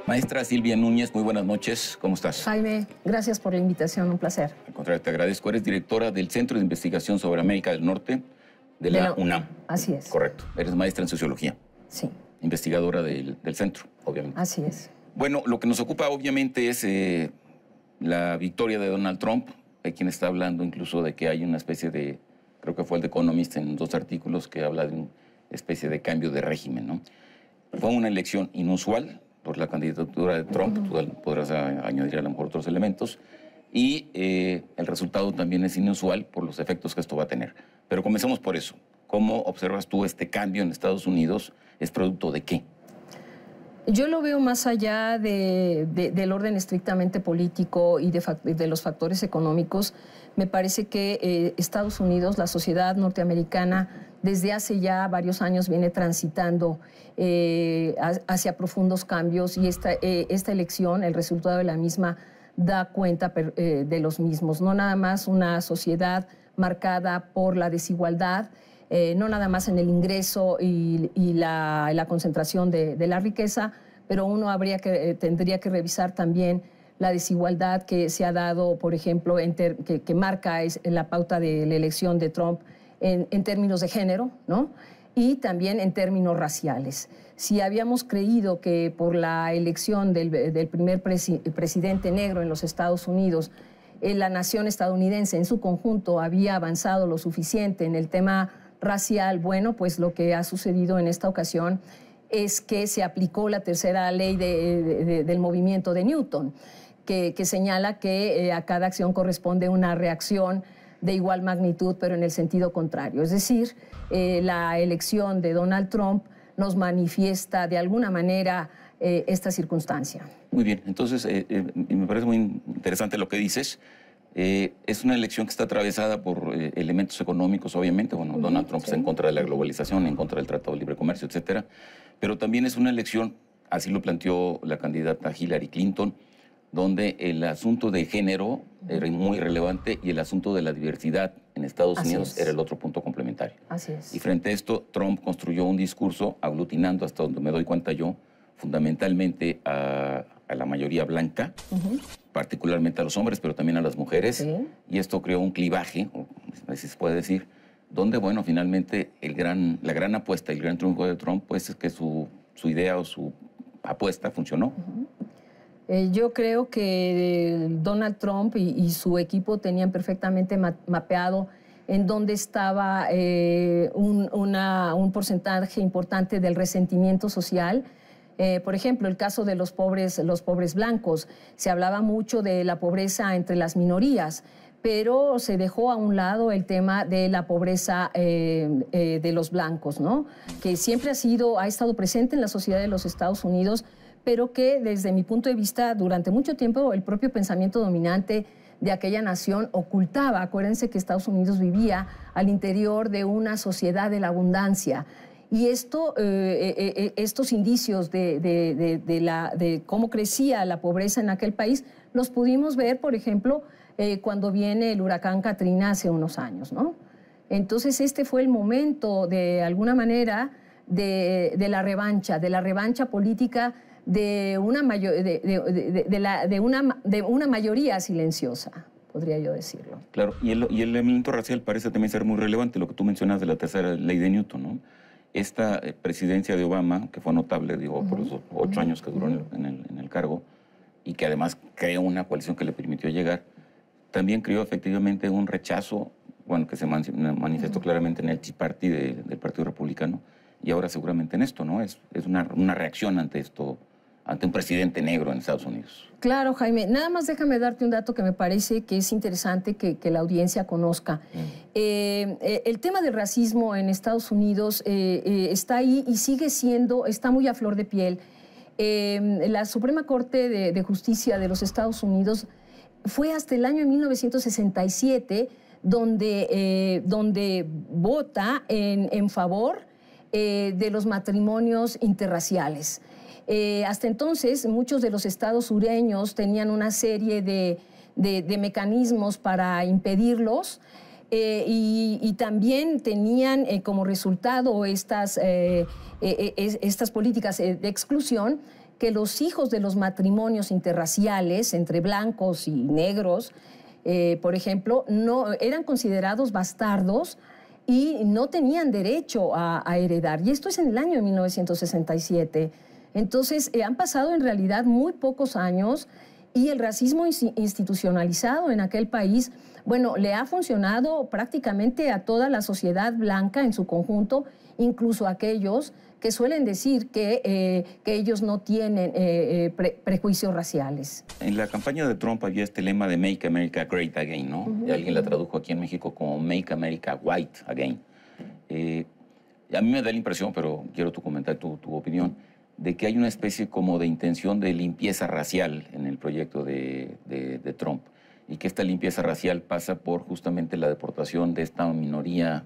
Maestra Silvia Núñez, muy buenas noches. ¿Cómo estás? Jaime, gracias por la invitación, un placer. Al contrario, te agradezco. Eres directora del Centro de Investigación sobre América del Norte de la UNAM. Así es. Correcto. Eres maestra en Sociología. Sí. Investigadora del centro, obviamente. Así es. Bueno, lo que nos ocupa obviamente es la victoria de Donald Trump. Hay quien está hablando incluso de que hay una especie de, creo que fue el The Economist en 2 artículos que habla de una especie de cambio de régimen, ¿no? Fue una elección inusual por la candidatura de Trump, tú podrás añadir a lo mejor otros elementos, y el resultado también es inusual por los efectos que esto va a tener. Pero comencemos por eso. ¿Cómo observas tú este cambio en Estados Unidos? ¿Es producto de qué? Yo lo veo más allá del orden estrictamente político y de los factores económicos. Me parece que Estados Unidos, la sociedad norteamericana, desde hace ya varios años viene transitando hacia profundos cambios y esta elección, el resultado de la misma, da cuenta de los mismos. No nada más una sociedad marcada por la desigualdad, no nada más en el ingreso y la concentración de la riqueza, pero uno tendría que revisar también la desigualdad que se ha dado, por ejemplo, que marca la pauta de la elección de Trump en términos de género, ¿no? Y también en términos raciales. Si habíamos creído que por la elección del primer presidente negro en los Estados Unidos, la nación estadounidense en su conjunto había avanzado lo suficiente en el tema racial, bueno, pues lo que ha sucedido en esta ocasión es que se aplicó la tercera ley del movimiento de Newton, que señala que a cada acción corresponde una reacción de igual magnitud, pero en el sentido contrario. Es decir, la elección de Donald Trump nos manifiesta de alguna manera esta circunstancia. Muy bien, entonces me parece muy interesante lo que dices. Es una elección que está atravesada por elementos económicos, obviamente. Bueno, Donald Trump está en contra de la globalización, en contra del Tratado de Libre Comercio, etcétera. Pero también es una elección, así lo planteó la candidata Hillary Clinton, donde el asunto de género era muy relevante y el asunto de la diversidad en Estados Unidos era el otro punto complementario. Así es. Y frente a esto, Trump construyó un discurso aglutinando, hasta donde me doy cuenta yo, fundamentalmente a la mayoría blanca, particularmente a los hombres, pero también a las mujeres. Sí. Y esto creó un clivaje, así se puede decir, donde, bueno, finalmente la gran apuesta y el gran triunfo de Trump, pues es que su idea o su apuesta funcionó. Yo creo que Donald Trump y su equipo tenían perfectamente mapeado en dónde estaba un porcentaje importante del resentimiento social. Por ejemplo, el caso de los pobres blancos. Se hablaba mucho de la pobreza entre las minorías, pero se dejó a un lado el tema de la pobreza de los blancos, ¿no? Que siempre ha estado presente en la sociedad de los Estados Unidos, pero que desde mi punto de vista, durante mucho tiempo, el propio pensamiento dominante de aquella nación ocultaba. Acuérdense que Estados Unidos vivía al interior de una sociedad de la abundancia. Y estos indicios de cómo crecía la pobreza en aquel país los pudimos ver, por ejemplo, cuando viene el huracán Katrina hace unos años, ¿no? Entonces este fue el momento, de alguna manera, de la revancha política de una mayoría silenciosa, podría yo decirlo. Claro, y el elemento racial parece también ser muy relevante, lo que tú mencionas de la tercera ley de Newton, ¿no? Esta presidencia de Obama, que fue notable, digo, por los 8 años que duró en el cargo, y que además creó una coalición que le permitió llegar, también creó efectivamente un rechazo, bueno, que se manifestó claramente en el Tea Party del Partido Republicano, y ahora seguramente en esto, ¿no? Es una reacción ante esto, ante un presidente negro en Estados Unidos. Claro, Jaime. Nada más déjame darte un dato que me parece que es interesante que la audiencia conozca. El tema del racismo en Estados Unidos está ahí y está muy a flor de piel. La Suprema Corte de Justicia de los Estados Unidos fue hasta el año 1967 donde vota en favor de los matrimonios interraciales. Hasta entonces, muchos de los estados sureños tenían una serie de mecanismos para impedirlos. y también tenían como resultado estas políticas de exclusión, que los hijos de los matrimonios interraciales entre blancos y negros, por ejemplo, no eran considerados bastardos y no tenían derecho a heredar. Y esto es en el año de 1967. Entonces, han pasado en realidad muy pocos años y el racismo institucionalizado en aquel país, bueno, le ha funcionado prácticamente a toda la sociedad blanca en su conjunto, incluso a aquellos que suelen decir que ellos no tienen prejuicios raciales. En la campaña de Trump había este lema de Make America Great Again, ¿no? Y alguien la tradujo aquí en México como Make America White Again. A mí me da la impresión, pero quiero tu comentario, tu opinión, de que hay una especie como de intención de limpieza racial en el proyecto de Trump, y que esta limpieza racial pasa por justamente la deportación de esta minoría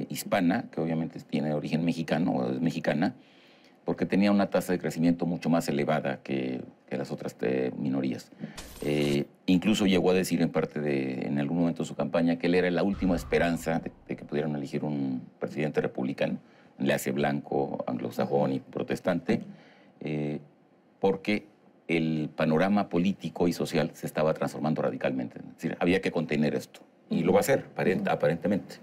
hispana, que obviamente tiene origen mexicano o es mexicana, porque tenía una tasa de crecimiento mucho más elevada que las otras minorías. Incluso llegó a decir en algún momento de su campaña que él era la última esperanza de que pudieran elegir un presidente republicano, le hace blanco, anglosajón y protestante, porque el panorama político y social se estaba transformando radicalmente. Es decir, había que contener esto, y lo va a hacer, aparentemente.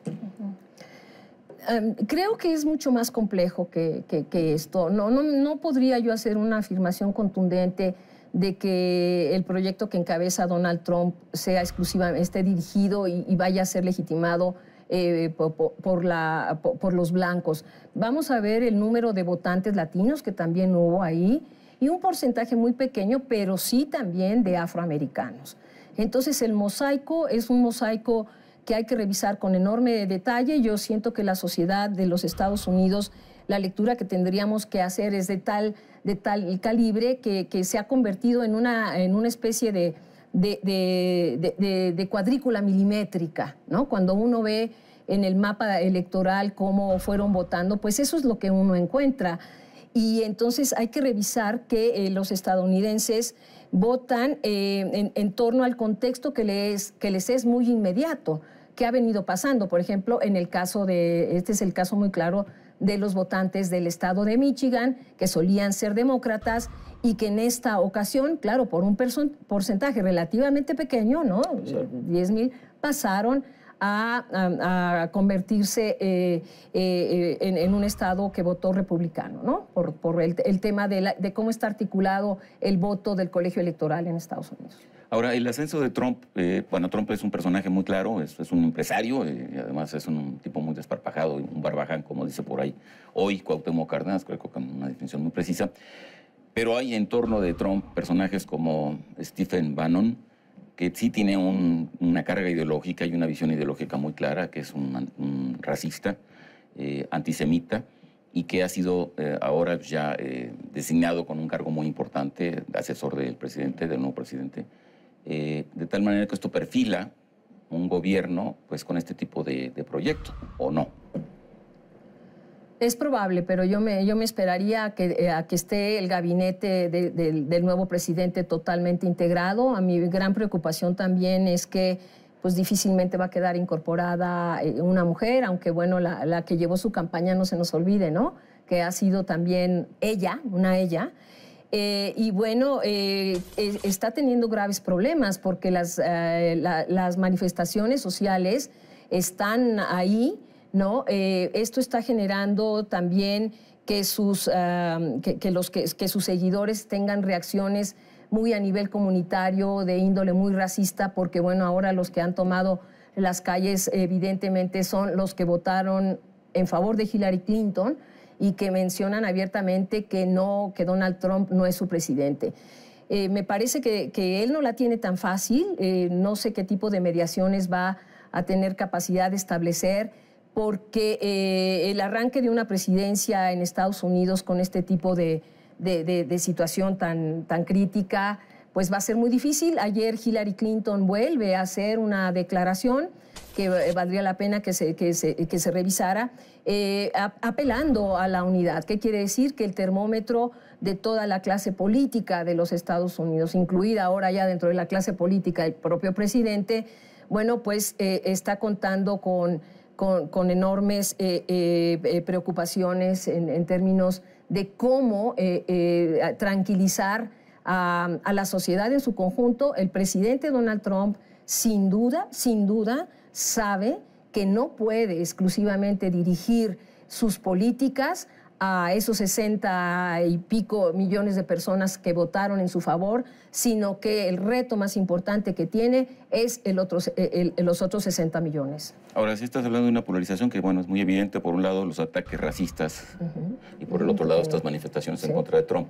Creo que es mucho más complejo que esto. No podría yo hacer una afirmación contundente de que el proyecto que encabeza Donald Trump sea exclusivamente, esté dirigido y vaya a ser legitimado por los blancos. Vamos a ver el número de votantes latinos que también hubo ahí, y un porcentaje muy pequeño, pero sí también de afroamericanos. Entonces el mosaico es un mosaico que hay que revisar con enorme detalle. Yo siento que la sociedad de los Estados Unidos, la lectura que tendríamos que hacer es de tal calibre que se ha convertido en una especie de cuadrícula milimétrica, ¿no? Cuando uno ve en el mapa electoral cómo fueron votando, pues eso es lo que uno encuentra. Y entonces hay que revisar que los estadounidenses votan en torno al contexto que les es muy inmediato, que ha venido pasando. Por ejemplo, este es el caso muy claro de los votantes del estado de Michigan, que solían ser demócratas y que en esta ocasión, claro, por un porcentaje relativamente pequeño, ¿no? 10,000, pasaron a convertirse en un estado que votó republicano, ¿no? Por el tema de cómo está articulado el voto del colegio electoral en Estados Unidos. Ahora, el ascenso de Trump, bueno, Trump es un personaje muy claro, es un empresario, y además es un tipo muy desparpajado, un barbaján, como dice por ahí hoy Cuauhtémoc Cárdenas, creo que con una definición muy precisa. Pero hay en torno de Trump personajes como Stephen Bannon, que sí tiene una carga ideológica y una visión ideológica muy clara, que es un racista, antisemita, y que ha sido ahora ya designado con un cargo muy importante, asesor del nuevo presidente, de tal manera que esto perfila un gobierno pues con este tipo de proyecto, ¿o no? Es probable, pero yo me esperaría a que esté el gabinete del nuevo presidente totalmente integrado. A mi gran preocupación también es que pues difícilmente va a quedar incorporada una mujer, aunque bueno, la que llevó su campaña, no se nos olvide, ¿no? Que ha sido también ella. Y bueno, está teniendo graves problemas porque las manifestaciones sociales están ahí, ¿no? Esto está generando también que sus seguidores tengan reacciones muy a nivel comunitario, de índole muy racista, porque bueno, ahora los que han tomado las calles evidentemente son los que votaron en favor de Hillary Clinton y que mencionan abiertamente que Donald Trump no es su presidente. Me parece que él no la tiene tan fácil, no sé qué tipo de mediaciones va a tener capacidad de establecer, porque el arranque de una presidencia en Estados Unidos con este tipo de situación tan crítica, pues va a ser muy difícil. Ayer Hillary Clinton vuelve a hacer una declaración que valdría la pena que se revisara, apelando a la unidad. ¿Qué quiere decir? Que el termómetro de toda la clase política de los Estados Unidos, incluida ahora ya dentro de la clase política el propio presidente, bueno, pues está contando con enormes preocupaciones en términos de cómo tranquilizar a la sociedad en su conjunto. El presidente Donald Trump, sin duda, sabe que no puede exclusivamente dirigir sus políticas a esos 60 y pico millones de personas que votaron en su favor, sino que el reto más importante que tiene es los otros 60 millones. Ahora, sí estás hablando de una polarización que, bueno, es muy evidente. Por un lado, los ataques racistas y por el otro lado, estas manifestaciones en contra de Trump.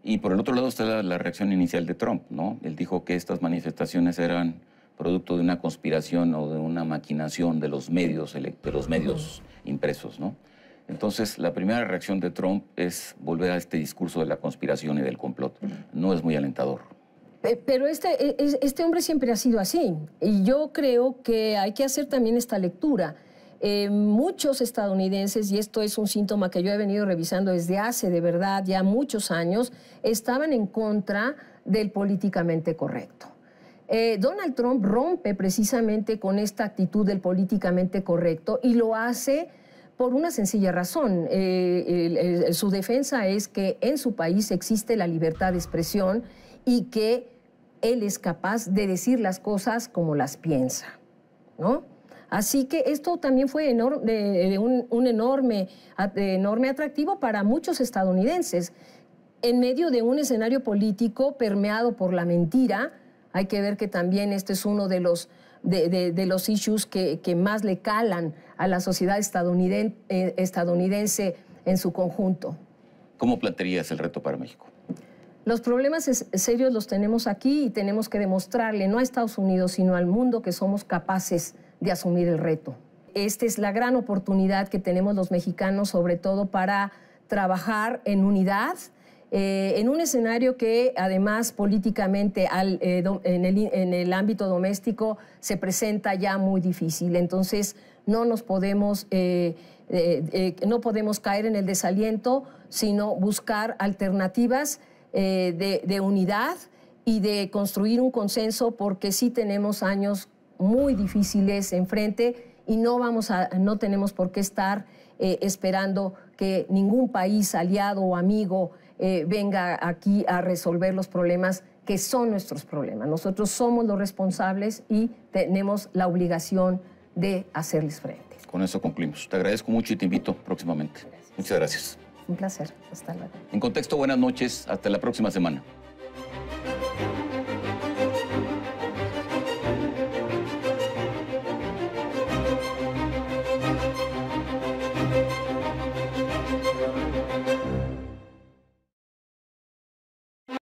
Y por el otro lado está la reacción inicial de Trump, ¿no? Él dijo que estas manifestaciones eran producto de una conspiración o de una maquinación de los medios, impresos, ¿no? Entonces, la primera reacción de Trump es volver a este discurso de la conspiración y del complot. No es muy alentador. Pero este hombre siempre ha sido así. Y yo creo que hay que hacer también esta lectura. Muchos estadounidenses, y esto es un síntoma que yo he venido revisando desde hace, de verdad, ya muchos años, estaban en contra del políticamente correcto. Donald Trump rompe precisamente con esta actitud del políticamente correcto y lo hace por una sencilla razón. Su defensa es que en su país existe la libertad de expresión y que él es capaz de decir las cosas como las piensa, ¿no? Así que esto también fue un enorme atractivo para muchos estadounidenses. En medio de un escenario político permeado por la mentira, hay que ver que también este es uno de los issues que más le calan a la sociedad estadounidense en su conjunto. ¿Cómo plantearías el reto para México? Los problemas serios los tenemos aquí y tenemos que demostrarle, no a Estados Unidos, sino al mundo, que somos capaces de asumir el reto. Esta es la gran oportunidad que tenemos los mexicanos, sobre todo para trabajar en unidad, en un escenario que además políticamente en el ámbito doméstico se presenta ya muy difícil. Entonces no podemos caer en el desaliento, sino buscar alternativas de unidad y de construir un consenso, porque sí tenemos años muy difíciles enfrente y no tenemos por qué estar esperando que ningún país aliado o amigo venga aquí a resolver los problemas que son nuestros problemas. Nosotros somos los responsables y tenemos la obligación de hacerles frente. Con eso concluimos. Te agradezco mucho y te invito próximamente. Gracias. Muchas gracias. Un placer. Hasta luego. En Contexto, buenas noches. Hasta la próxima semana.